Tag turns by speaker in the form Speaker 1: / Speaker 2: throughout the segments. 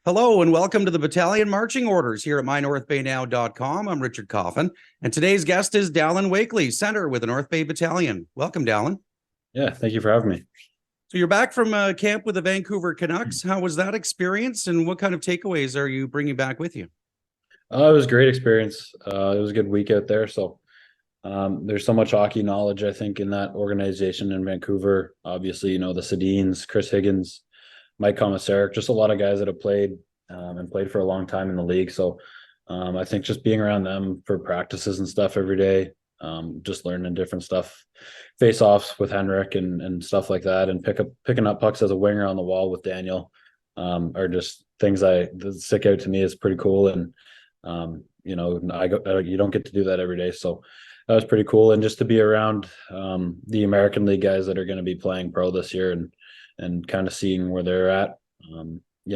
Speaker 1: Hello and welcome to the Battalion Marching Orders here at mynorthbaynow.com. I'm Richard Coffin, and today's guest is Dalyn Wakely, Center with the North Bay Battalion. Welcome, Dalyn.
Speaker 2: Yeah, thank you for having me.
Speaker 1: So you're back from camp with the Vancouver Canucks. How was that experience, and what kind of takeaways are you bringing back with you?
Speaker 2: It was a great experience. It was a good week out there. So there's so much hockey knowledge, I think, in that organization in Vancouver. Obviously, the Sedins, Chris Higgins, Mike Komisarek, just a lot of guys that have played and played for a long time in the league. So I think just being around them for practices and stuff every day, just learning different stuff, face-offs with Henrik and stuff like that, and picking up pucks as a winger on the wall with Daniel are just things that stick out to me as pretty cool. And you don't get to do that every day. So that was pretty cool. And just to be around the American League guys that are going to be playing pro this year and kind of seeing where they're at.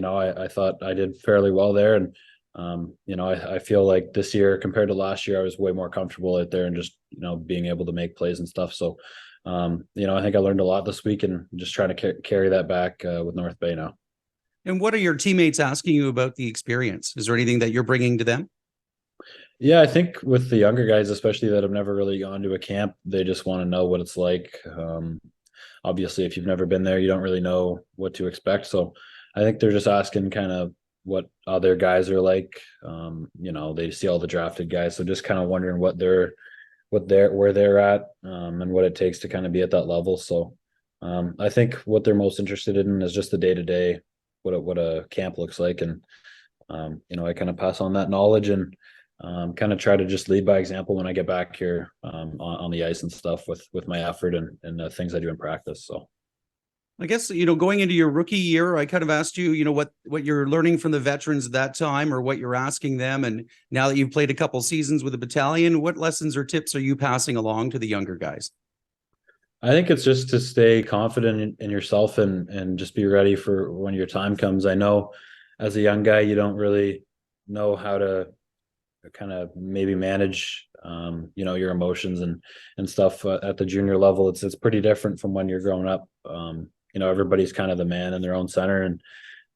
Speaker 2: I thought I did fairly well there. And, I feel like this year compared to last year, I was way more comfortable out there and just, being able to make plays and stuff. So, I think I learned a lot this week and just trying to carry that back with North Bay now.
Speaker 1: And what are your teammates asking you about the experience? Is there anything that you're bringing to them?
Speaker 2: Yeah, I think with the younger guys, especially that have never really gone to a camp, they just want to know what it's like. Obviously, if you've never been there, you don't really know what to expect. So I think they're just asking kind of what other guys are like. They see all the drafted guys. So just kind of wondering where they're at and what it takes to kind of be at that level. So I think what they're most interested in is just the day-to-day, what a camp looks like. And, I kind of pass on that knowledge and kind of try to just lead by example when I get back here on the ice and stuff with my effort and the things I do in practice. So
Speaker 1: I guess, going into your rookie year, I kind of asked you, what you're learning from the veterans at that time or what you're asking them. And now that you've played a couple seasons with the battalion, what lessons or tips are you passing along to the younger guys?
Speaker 2: I think it's just to stay confident in yourself and just be ready for when your time comes. I know as a young guy, you don't really know how to kind of maybe manage your emotions and stuff at the junior level. It's pretty different from when you're growing up. Everybody's kind of the man in their own center,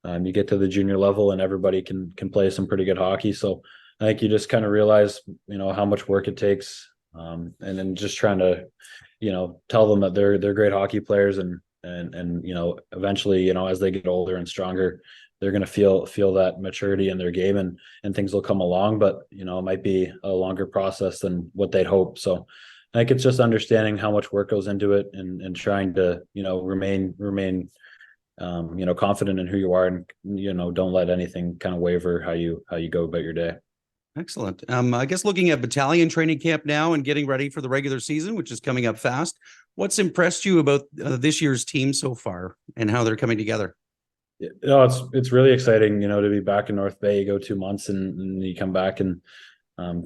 Speaker 2: and you get to the junior level and everybody can play some pretty good hockey. So I think you just kind of realize how much work it takes, and then just trying to tell them that they're great hockey players, and eventually as they get older and stronger, they're going to feel that maturity in their game and things will come along, but it might be a longer process than what they'd hope. So I think it's just understanding how much work goes into it and trying to remain confident in who you are, and don't let anything kind of waver how you go about your day.
Speaker 1: Excellent. I guess looking at battalion training camp now and getting ready for the regular season, which is coming up fast, what's impressed you about this year's team so far and how they're coming together?
Speaker 2: It's really exciting, to be back in North Bay. You go 2 months and you come back and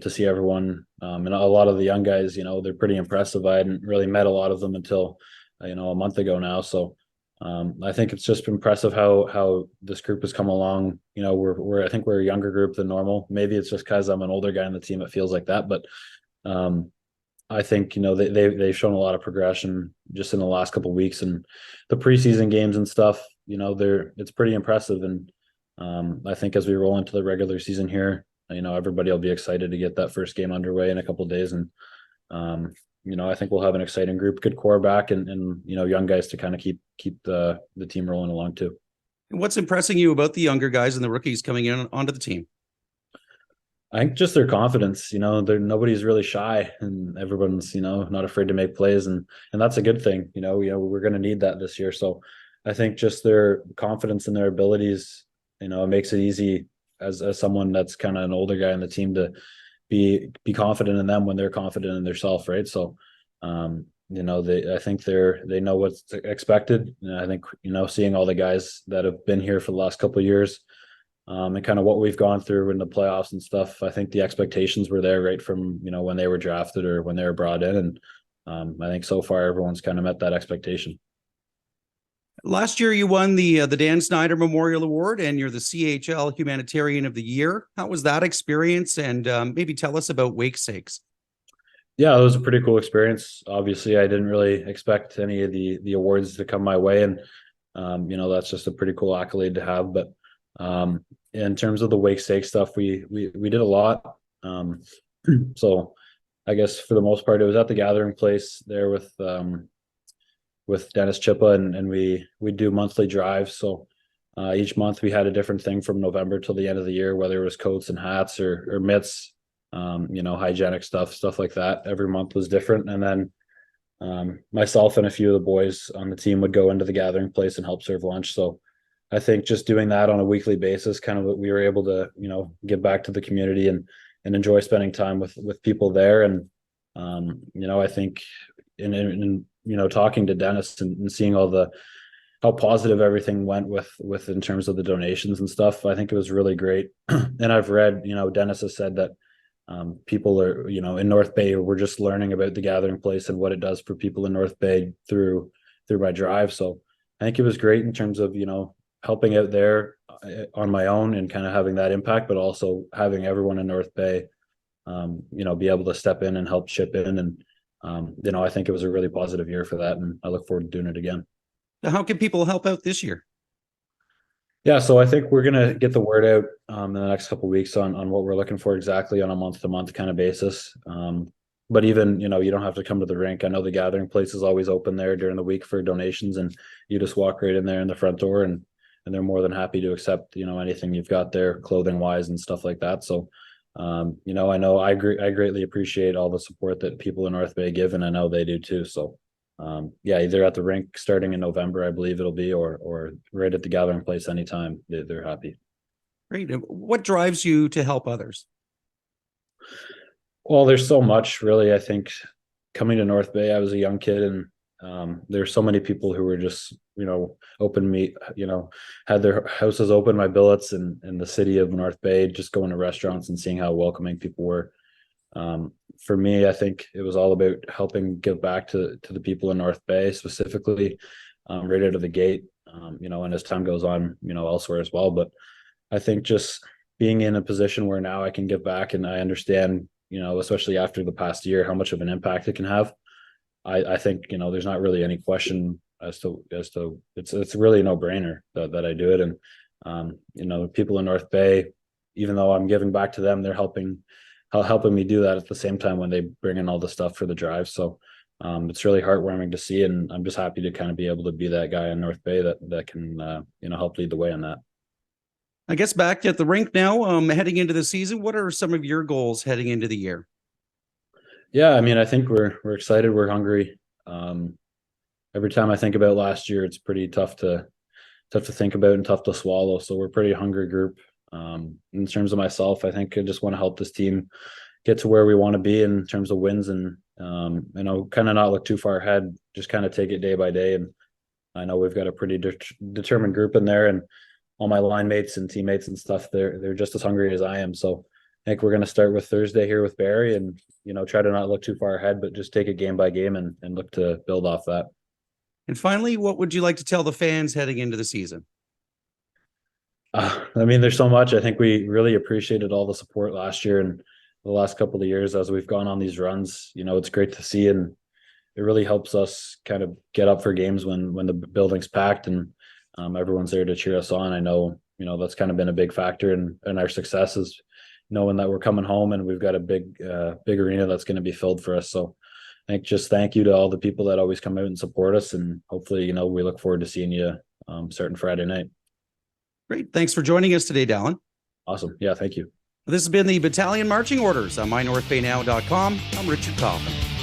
Speaker 2: to see everyone. And a lot of the young guys, they're pretty impressive. I hadn't really met a lot of them until, a month ago now. So I think it's just impressive how this group has come along. I think we're a younger group than normal. Maybe it's just because I'm an older guy on the team, it feels like that. But I think, they've shown a lot of progression just in the last couple of weeks, and the preseason games and stuff, it's pretty impressive. And I think as we roll into the regular season here, everybody will be excited to get that first game underway in a couple of days. And, I think we'll have an exciting group, good core back and young guys to kind of keep the team rolling along too.
Speaker 1: And what's impressing you about the younger guys and the rookies coming in onto the team?
Speaker 2: I think just their confidence, nobody's really shy and everyone's, not afraid to make plays. And that's a good thing. We're going to need that this year. So I think just their confidence in their abilities, it makes it easy as someone that's kind of an older guy on the team to be confident in them when they're confident in themselves. Right. So, I think they know what's expected. And I think, seeing all the guys that have been here for the last couple of years, and kind of what we've gone through in the playoffs and stuff, I think the expectations were there right from, when they were drafted or when they were brought in. And I think so far everyone's kind of met that expectation.
Speaker 1: Last year, you won the Dan Snyder Memorial Award, and you're the CHL Humanitarian of the Year. How was that experience? And maybe tell us about Wakesakes.
Speaker 2: Yeah, it was a pretty cool experience. Obviously, I didn't really expect any of the awards to come my way, and that's just a pretty cool accolade to have. But in terms of the wake stake stuff, we did a lot. So I guess for the most part, it was at the gathering place there with Dennis Chippa, and we do monthly drives. So each month we had a different thing from November till the end of the year, whether it was coats and hats or mitts, hygienic stuff like that. Every month was different. And then myself and a few of the boys on the team would go into the gathering place and help serve lunch. So I think just doing that on a weekly basis, kind of what we were able to, give back to the community and enjoy spending time with people there. And, I think in talking to Dennis and seeing how positive everything went with in terms of the donations and stuff, I think it was really great. And I've read, Dennis has said that people are, in North Bay, we're just learning about the gathering place and what it does for people in North Bay through my drive. So I think it was great in terms of, helping out there on my own and kind of having that impact, but also having everyone in North Bay, be able to step in and help chip in. And, I think it was a really positive year for that. And I look forward to doing it again.
Speaker 1: How can people help out this year?
Speaker 2: Yeah, so I think we're gonna get the word out in the next couple of weeks on what we're looking for exactly on a month-to-month kind of basis. But even you don't have to come to the rink. I know the gathering place is always open there during the week for donations, and you just walk right in there in the front door, and they're more than happy to accept anything you've got there, clothing wise and stuff like that. So I know I greatly appreciate all the support that people in North Bay give, and I know they do too. So either at the rink starting in November, I believe it'll be, or right at the gathering place anytime they're happy.
Speaker 1: Great. What drives you to help others?
Speaker 2: Well, there's so much really. I think coming to North Bay, I was a young kid, and there's so many people who were just had their houses open, my billets in the city of North Bay, just going to restaurants and seeing how welcoming people were. For me, I think it was all about helping give back to the people in North Bay specifically, right out of the gate, and as time goes on, elsewhere as well. But I think just being in a position where now I can give back, and I understand, especially after the past year, how much of an impact it can have. I think, there's not really any question as to it's really a no-brainer that I do it. And, people in North Bay, even though I'm giving back to them, they're helping me do that at the same time when they bring in all the stuff for the drive. So it's really heartwarming to see, and I'm just happy to kind of be able to be that guy in North Bay that can help lead the way on that.
Speaker 1: I guess back at the rink now, heading into the season, what are some of your goals heading into the year?
Speaker 2: Yeah, I mean, I think we're excited, we're hungry. Every time I think about last year, it's pretty tough to think about and tough to swallow. So we're a pretty hungry group. In terms of myself, I think I just want to help this team get to where we want to be in terms of wins, and kind of not look too far ahead, just kind of take it day by day. And I know we've got a pretty determined group in there, and all my line mates and teammates and stuff, they're just as hungry as I am. So I think we're going to start with Thursday here with Barrie, and try to not look too far ahead, but just take it game by game and look to build off that.
Speaker 1: And finally, what would you like to tell the fans heading into the season?
Speaker 2: I mean, there's so much. I think we really appreciated all the support last year and the last couple of years as we've gone on these runs. It's great to see, and it really helps us kind of get up for games when the building's packed and everyone's there to cheer us on. I know, that's kind of been a big factor in our successes, knowing that we're coming home and we've got a big arena that's going to be filled for us. So thank you to all the people that always come out and support us, and hopefully, we look forward to seeing you starting Friday night.
Speaker 1: Great. Thanks for joining us today, Dalyn.
Speaker 2: Awesome. Yeah, thank you.
Speaker 1: This has been the Battalion Marching Orders on mynorthbaynow.com. I'm Richard Kaufman.